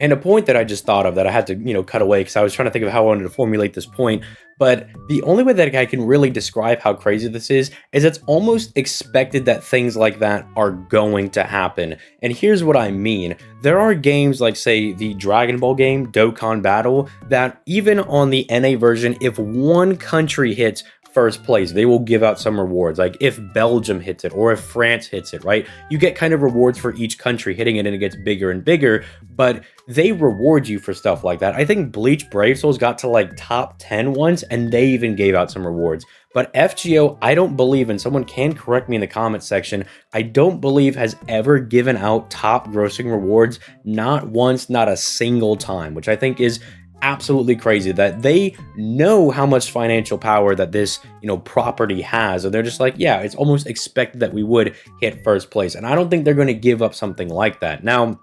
And a point that I just thought of that I had to, cut away because I was trying to think of how I wanted to formulate this point. But the only way that I can really describe how crazy this is it's almost expected that things like that are going to happen. And here's what I mean. There are games like, say, the Dragon Ball game, Dokkan Battle, that even on the NA version, if one country hits first place, they will give out some rewards. Like if Belgium hits it or if France hits it, right? You get kind of rewards for each country hitting it and it gets bigger and bigger, but they reward you for stuff like that. I think Bleach Brave Souls got to like top 10 once and they even gave out some rewards. But FGO, I don't believe, and someone can correct me in the comments section, I don't believe has ever given out top grossing rewards, not once, not a single time, which I think is absolutely crazy that they know how much financial power that this property has, and they're just like, yeah, it's almost expected that we would hit first place. And I don't think they're going to give up something like that. Now,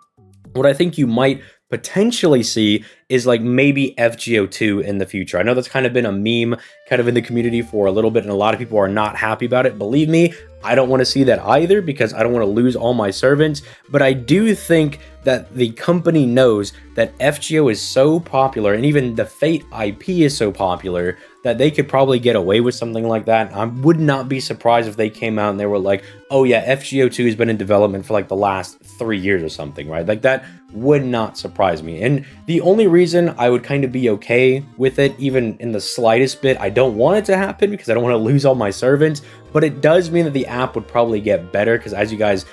what I think you might potentially see is like maybe FGO 2 in the future. I know that's kind of been a meme kind of in the community for a little bit, and a lot of people are not happy about it. Believe me, I don't want to see that either because I don't want to lose all my servants. But I do think that the company knows that FGO is so popular, and even the Fate IP is so popular, that they could probably get away with something like that. I would not be surprised if they came out and they were like, oh yeah, FGO 2 has been in development for like the last 3 years or something, right? Like that would not surprise me. And the only reason I would kind of be okay with it, even in the slightest bit, I don't want it to happen because I don't want to lose all my servants, but it does mean that the app would probably get better because, as you guys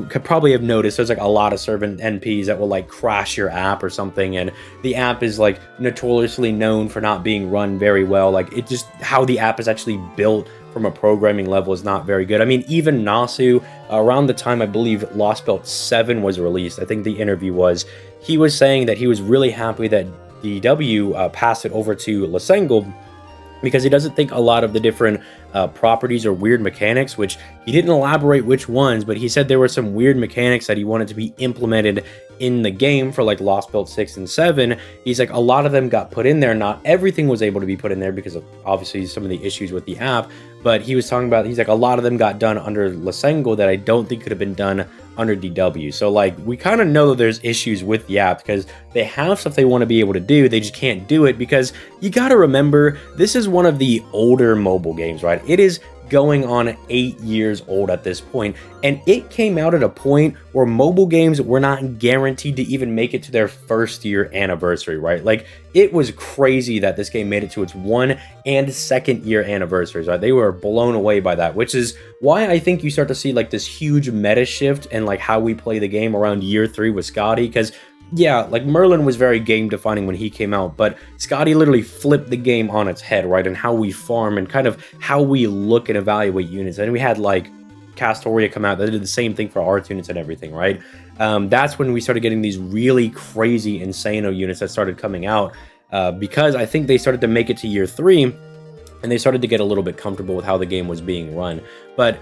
could probably have noticed, there's like a lot of servant NPs that will like crash your app or something, and the app is like notoriously known for not being run very well. Like it just, how the app is actually built from a programming level is not very good. I mean, even Nasu, around the time I believe Lost Belt 7 was released, I think the interview was, he was saying that he was really happy that DW passed it over to Lasengo, because he doesn't think a lot of the different properties or weird mechanics, which he didn't elaborate which ones, but he said there were some weird mechanics that he wanted to be implemented in the game for like Lost Belt 6 and 7. He's like, a lot of them got put in there. Not everything was able to be put in there because of obviously some of the issues with the app, but he was talking about, he's like, a lot of them got done under Lasengo that I don't think could have been done under DW. So like, we kind of know that there's issues with the app because they have stuff they want to be able to do, they just can't do it because you got to remember, this is one of the older mobile games, right? It is going on 8 years old at this point, and it came out at a point where mobile games were not guaranteed to even make it to their first year anniversary, right? Like, it was crazy that this game made it to its 1 and 2nd year anniversaries, right? They were blown away by that, which is why I think you start to see like this huge meta shift and like how we play the game around year 3 with Scotty, because yeah, like Merlin was very game defining when he came out, but Scotty literally flipped the game on its head, right? And how we farm and kind of how we look and evaluate units. And we had like Castoria come out that did the same thing for art units and everything, right? That's when we started getting these really crazy Insano units that started coming out, because I think they started to make it to year 3 and they started to get a little bit comfortable with how the game was being run. But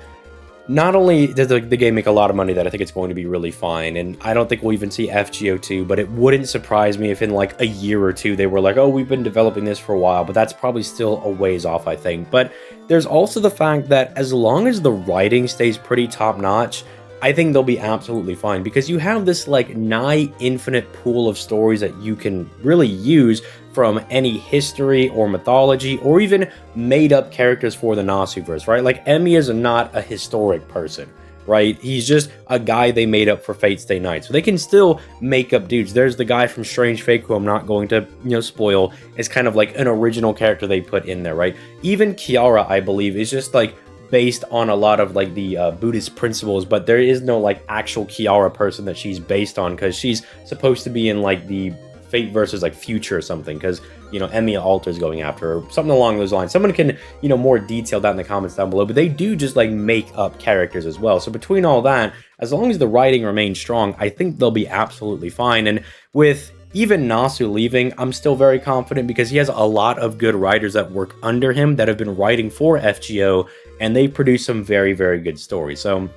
not only does the game make a lot of money that I think it's going to be really fine, and I don't think we'll even see FGO 2, but it wouldn't surprise me if in like a year or two they were like, oh, we've been developing this for a while, but that's probably still a ways off, I think. But there's also the fact that as long as the writing stays pretty top-notch, I think they'll be absolutely fine, because you have this like nigh infinite pool of stories that you can really use from any history or mythology or even made up characters for the Nasuverse, right? Like Emi is not a historic person, right? He's just a guy they made up for Fate Stay Night. So they can still make up dudes. There's the guy from Strange Fate, who I'm not going to, spoil. It's kind of like an original character they put in there, right? Even Kiara, I believe, is just like based on a lot of like the Buddhist principles, but there is no like actual Kiara person that she's based on, because she's supposed to be in like the Fate versus like future or something, because Emiya Alter's going after her, or something along those lines. Someone can more detail that in the comments down below, but they do just like make up characters as well. So between all that, as long as the writing remains strong, I think they'll be absolutely fine. And with even Nasu leaving, I'm still very confident, because he has a lot of good writers that work under him that have been writing for FGO, and they produce some very, very good stories. So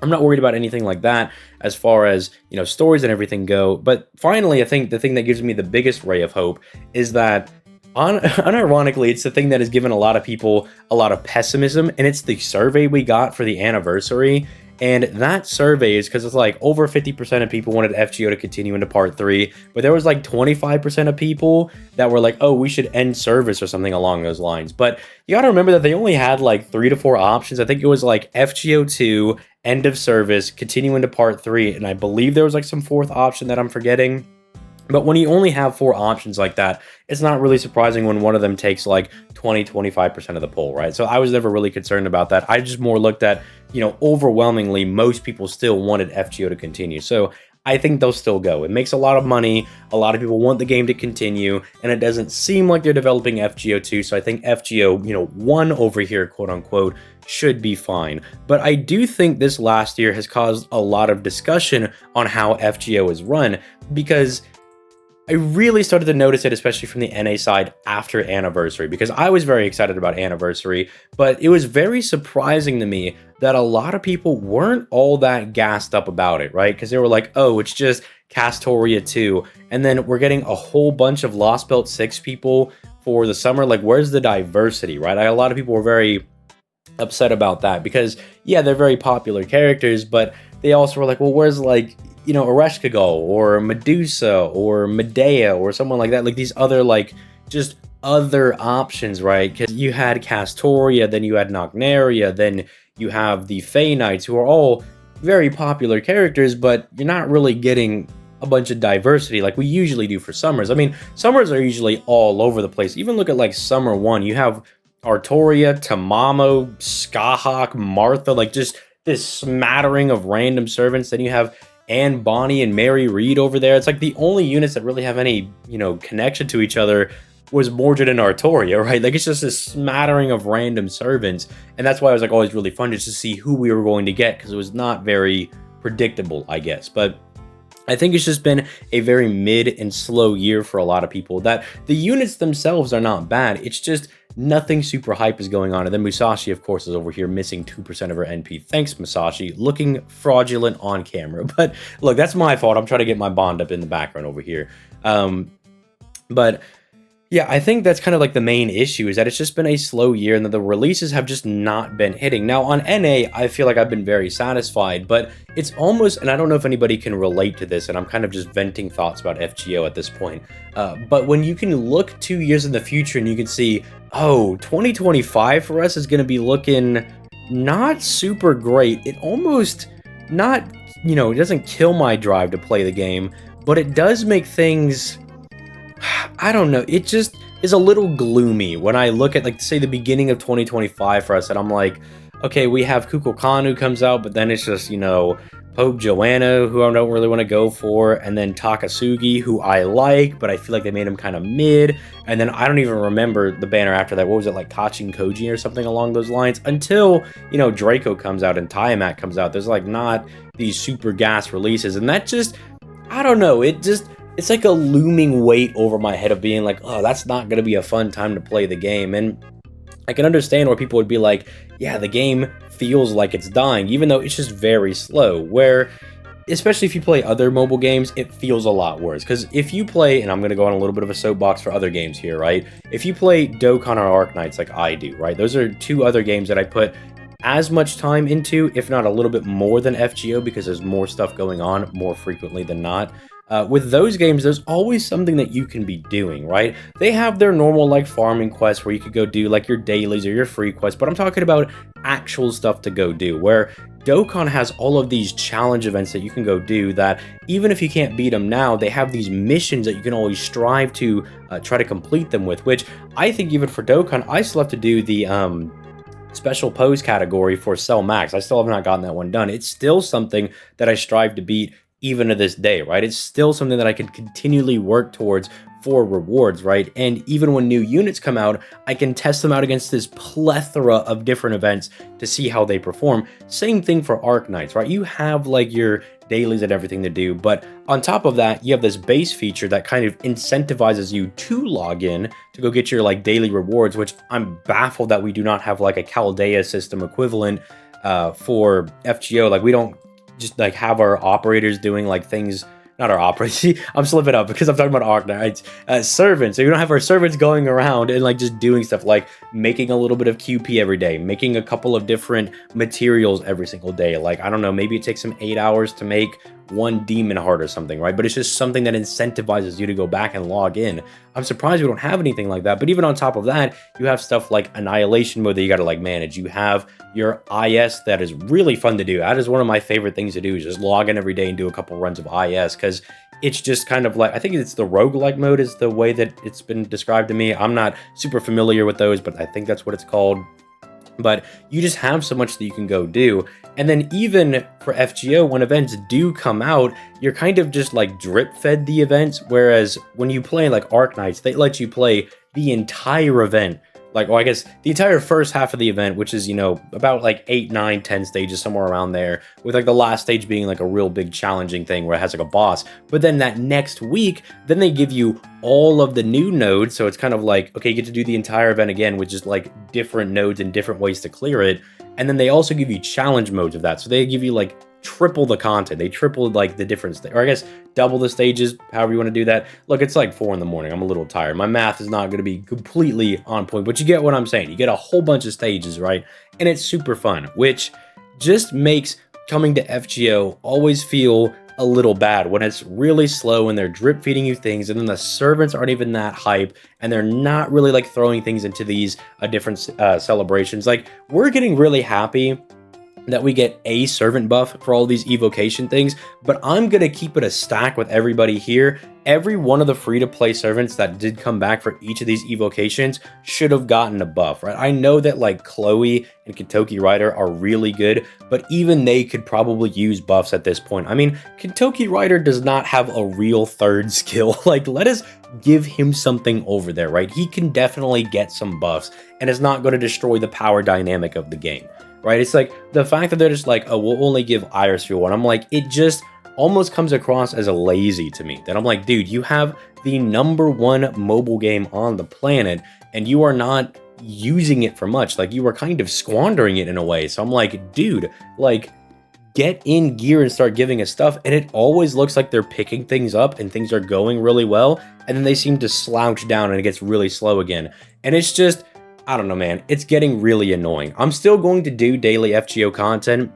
I'm not worried about anything like that as far as, stories and everything go. But finally, I think the thing that gives me the biggest ray of hope is that, unironically, it's the thing that has given a lot of people a lot of pessimism, and it's the survey we got for the anniversary. And that survey is because it's like over 50% of people wanted FGO to continue into part 3, but there was like 25% of people that were like, oh, we should end service or something along those lines. But you got to remember that they only had like 3 to 4 options. I think it was like FGO 2, end of service, continue into part 3, and I believe there was like some fourth option that I'm forgetting. But when you only have 4 options like that, it's not really surprising when one of them takes like 20-25% of the poll, right? So I was never really concerned about that. I just more looked at, overwhelmingly, most people still wanted FGO to continue. So I think they'll still go. It makes a lot of money. A lot of people want the game to continue, and it doesn't seem like they're developing FGO 2. So I think FGO, 1 over here, quote unquote, should be fine. But I do think this last year has caused a lot of discussion on how FGO is run, because I really started to notice it, especially from the NA side after Anniversary, because I was very excited about Anniversary, but it was very surprising to me that a lot of people weren't all that gassed up about it, right? Because they were like, oh, it's just Castoria 2, and then we're getting a whole bunch of Lost Belt 6 people for the summer. Like, where's the diversity, right? A lot of people were very upset about that because, yeah, they're very popular characters, but they also were like, well, where's, like, Ereshkigal or Medusa or Medea or someone like that, like these other, like, just other options, right? Because you had Castoria, then you had Nocnaria, then you have the Fey Knights, who are all very popular characters, but you're not really getting a bunch of diversity like we usually do for summers. I mean, summers are usually all over the place. Even look at like Summer 1, you have Artoria, Tamamo, Skahawk, Martha, like just this smattering of random servants. Then you have Anne Bonny and Mary Reed over there. It's like the only units that really have any, connection to each other was Mordred and Artoria, right? Like, it's just a smattering of random servants. And that's why it was like always really fun just to see who we were going to get, because it was not very predictable, I guess. But I think it's just been a very mid and slow year for a lot of people. That the units themselves are not bad. It's just nothing super hype is going on. And then Musashi, of course, is over here missing 2% of her NP. Thanks, Musashi. Looking fraudulent on camera. But look, that's my fault. I'm trying to get my bond up in the background over here. But yeah, I think that's kind of like the main issue, is that it's just been a slow year and that the releases have just not been hitting. Now on NA, I feel like I've been very satisfied, but it's almost, and I don't know if anybody can relate to this, and I'm kind of just venting thoughts about FGO at this point, but when you can look 2 years in the future and you can see, oh, 2025 for us is going to be looking not super great. It almost not, it doesn't kill my drive to play the game, but it does make things, I don't know, it just is a little gloomy when I look at, like, say, the beginning of 2025 for us, and I'm like, okay, we have Kukulkan who comes out, but then it's just, Pope Joanna, who I don't really want to go for, and then Takasugi, who I like, but I feel like they made him kind of mid, and then I don't even remember the banner after that. What was it, like Kachin Koji or something along those lines? Until, Draco comes out and Tiamat comes out, there's, like, not these super gas releases, and that just, I don't know, it's like a looming weight over my head of being like, oh, that's not going to be a fun time to play the game. And I can understand where people would be like, yeah, the game feels like it's dying, even though it's just very slow. Where, especially if you play other mobile games, it feels a lot worse. Because if you play, and I'm going to go on a little bit of a soapbox for other games here, right? If you play Dokkan or Arknights like I do, right? Those are 2 other games that I put as much time into, if not a little bit more than FGO, because there's more stuff going on more frequently than not. With those games, there's always something that you can be doing, right? They have their normal, like, farming quests where you could go do, like, your dailies or your free quests, but I'm talking about actual stuff to go do, where Dokkan has all of these challenge events that you can go do that, even if you can't beat them now, they have these missions that you can always strive to try to complete them with, which I think even for Dokkan, I still have to do the special pose category for Cell Max. I still have not gotten that one done. It's still something that I strive to beat even to this day, right? It's still something that I can continually work towards for rewards, right? And even when new units come out, I can test them out against this plethora of different events to see how they perform. Same thing for Arknights, right? You have, like, your dailies and everything to do, but on top of that, you have this base feature that kind of incentivizes you to log in to go get your, like, daily rewards, which I'm baffled that we do not have, like, a Chaldea system equivalent for FGO. Like, we don't just, like, have our operators doing, like, things not our operators. See, I'm slipping up because I'm talking about Arknights. Servants. So you don't have our servants going around and like just doing stuff like making a little bit of QP every day, making a couple of different materials every single day. Like, I don't know, maybe it takes them 8 hours to make one demon heart or something, right? But it's just something that incentivizes you to go back and log in. I'm surprised we don't have anything like that. But even on top of that, you have stuff like annihilation mode that you got to like manage. You have your IS that is really fun to do. That is one of my favorite things to do, is just log in every day and do a couple runs of IS, because it's just kind of like, I think it's the roguelike mode is the way that it's been described to me. I'm not super familiar with those, but I think that's what it's called. But you just have so much that you can go do. And then even for FGO, when events do come out, you're kind of just like drip fed the events. Whereas when you play like Arknights, they let you play the entire event. Like, well, I guess the entire first half of the event, which is, you know, about like 8, 9, 10 stages, somewhere around there, with like the last stage being like a real big challenging thing where it has like a boss. But then that next week, then they give you all of the new nodes. So it's kind of like, okay, you get to do the entire event again with just like different nodes and different ways to clear it. And then they also give you challenge modes of that. So they give you like triple the content. They tripled like the difference, or I guess double the stages, however you want to do that. Look, it's like 4 in the morning. I'm a little tired. My math is not going to be completely on point, but you get what I'm saying. You get a whole bunch of stages, right? And it's super fun, which just makes coming to FGO always feel a little bad when it's really slow and they're drip feeding you things, and then the servants aren't even that hype, and they're not really like throwing things into these different celebrations. Like, we're getting really happy that we get a servant buff for all these evocation things, but I'm gonna keep it a stack with everybody here. Every one of the free-to-play servants that did come back for each of these evocations should have gotten a buff, right? I know that like Chloe and Kentucky Rider are really good, but even they could probably use buffs at this point. I mean, Kentucky Rider does not have a real third skill. Like, let us give him something over there, right? He can definitely get some buffs, and it's not going to destroy the power dynamic of the game. Right? It's like the fact that they're just like, oh, we'll only give Iris fuel. And I'm like, it just almost comes across as a lazy to me. That I'm like, dude, you have the #1 mobile game on the planet, and you are not using it for much. Like, you are kind of squandering it in a way. So I'm like, dude, like, get in gear and start giving us stuff. And it always looks like they're picking things up and things are going really well. And then they seem to slouch down and it gets really slow again. And it's just, I don't know, man. It's getting really annoying. I'm still going to do daily FGO content,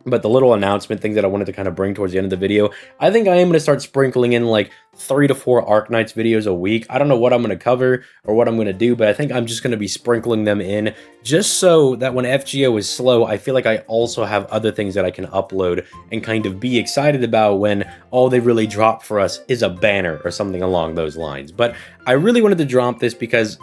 but the little announcement thing that I wanted to kind of bring towards the end of the video, I think I am going to start sprinkling in like 3 to 4 Arknights videos a week. I don't know what I'm going to cover or what I'm going to do, but I think I'm just going to be sprinkling them in just so that when FGO is slow, I feel like I also have other things that I can upload and kind of be excited about when all they really drop for us is a banner or something along those lines. But I really wanted to drop this because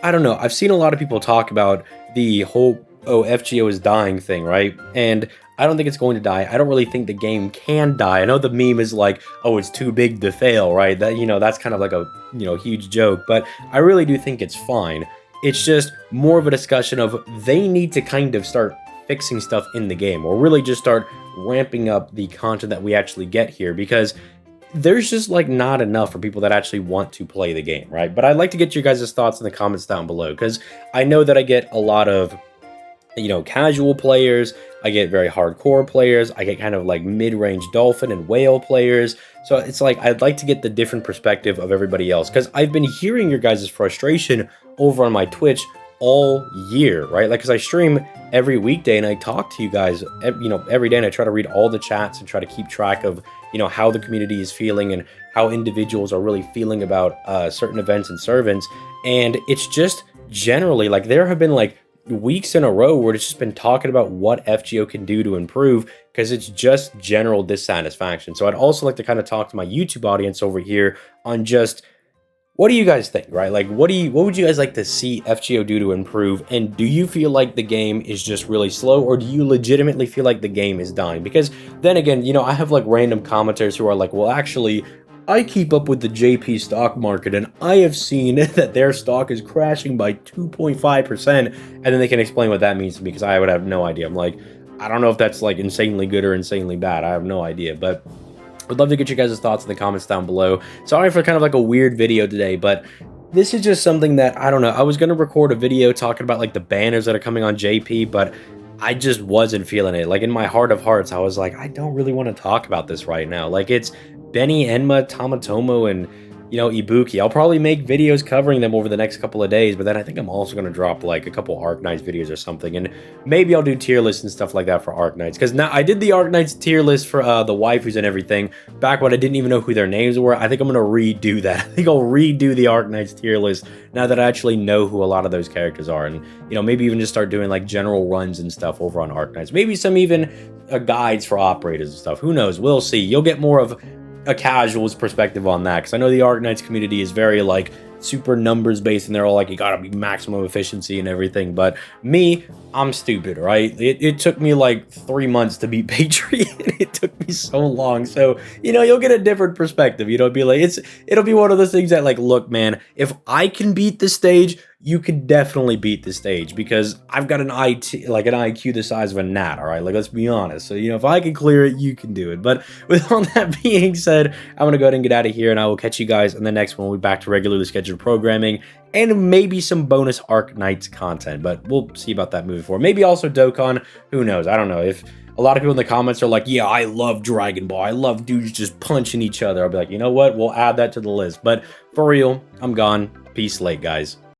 I don't know, I've seen a lot of people talk about the whole, oh, FGO is dying thing, right? And I don't think it's going to die. I don't really think the game can die. I know the meme is like, oh, it's too big to fail, right? That, you know, that's kind of like a, you know, huge joke, but I really do think it's fine. It's just more of a discussion of they need to kind of start fixing stuff in the game, or really just start ramping up the content that we actually get here, because there's just like not enough for people that actually want to play the game, right? But I'd like to get your guys' thoughts in the comments down below, because I know that I get a lot of, you know, casual players, I get very hardcore players, I get kind of like mid-range dolphin and whale players. So it's like, I'd like to get the different perspective of everybody else, because I've been hearing your guys' frustration over on my Twitch all year, right? Like, because I stream every weekday and I talk to you guys, you know, every day, and I try to read all the chats and try to keep track of, you know, how the community is feeling and how individuals are really feeling about certain events and servants. And it's just generally like there have been like weeks in a row where it's just been talking about what FGO can do to improve, because it's just general dissatisfaction. So I'd also like to kind of talk to my YouTube audience over here on just, what do you guys think, right? Like, what would you guys like to see FGO do to improve? And do you feel like the game is just really slow, or do you legitimately feel like the game is dying? Because then again, you know, I have like random commenters who are like, well, actually, I keep up with the JP stock market, and I have seen that their stock is crashing by 2.5%. And then they can explain what that means to me, because I would have no idea. I'm like, I don't know if that's like insanely good or insanely bad. I have no idea, but I'd love to get you guys' thoughts in the comments down below. Sorry for kind of like a weird video today, but this is just something that, I don't know, I was going to record a video talking about like the banners that are coming on JP, but I just wasn't feeling it. Like, in my heart of hearts, I was like, I don't really want to talk about this right now. Like, it's Benny, Enma, Tamatomo, and Ibuki. I'll probably make videos covering them over the next couple of days, but then I think I'm also going to drop like a couple Arknights videos or something, and maybe I'll do tier lists and stuff like that for Arknights, because now I did the Arknights tier list for the waifus and everything back when I didn't even know who their names were. I think I'm going to redo that. I think I'll redo the Arknights tier list now that I actually know who a lot of those characters are, and maybe even just start doing like general runs and stuff over on Arknights. Maybe some even guides for operators and stuff. Who knows? We'll see. You'll get more of a casual's perspective on that, because I know the Arknights community is very like super numbers based, and they're all like, you gotta be maximum efficiency and everything. But me, I'm stupid, right? It took me like 3 months to beat Patriot. It took me so long. So you'll get a different perspective. It'll be like it'll be one of those things that like, look, man, if I can beat this stage, you could definitely beat the stage, because I've got an IQ the size of a gnat, all right? Like, let's be honest. So, if I can clear it, you can do it. But with all that being said, I'm going to go ahead and get out of here, and I will catch you guys in the next one. We'll be back to regularly scheduled programming and maybe some bonus Arknights content, but we'll see about that moving forward. Maybe also Dokkan. Who knows? I don't know. If a lot of people in the comments are like, yeah, I love Dragon Ball, I love dudes just punching each other, I'll be like, you know what? We'll add that to the list. But for real, I'm gone. Peace late, guys.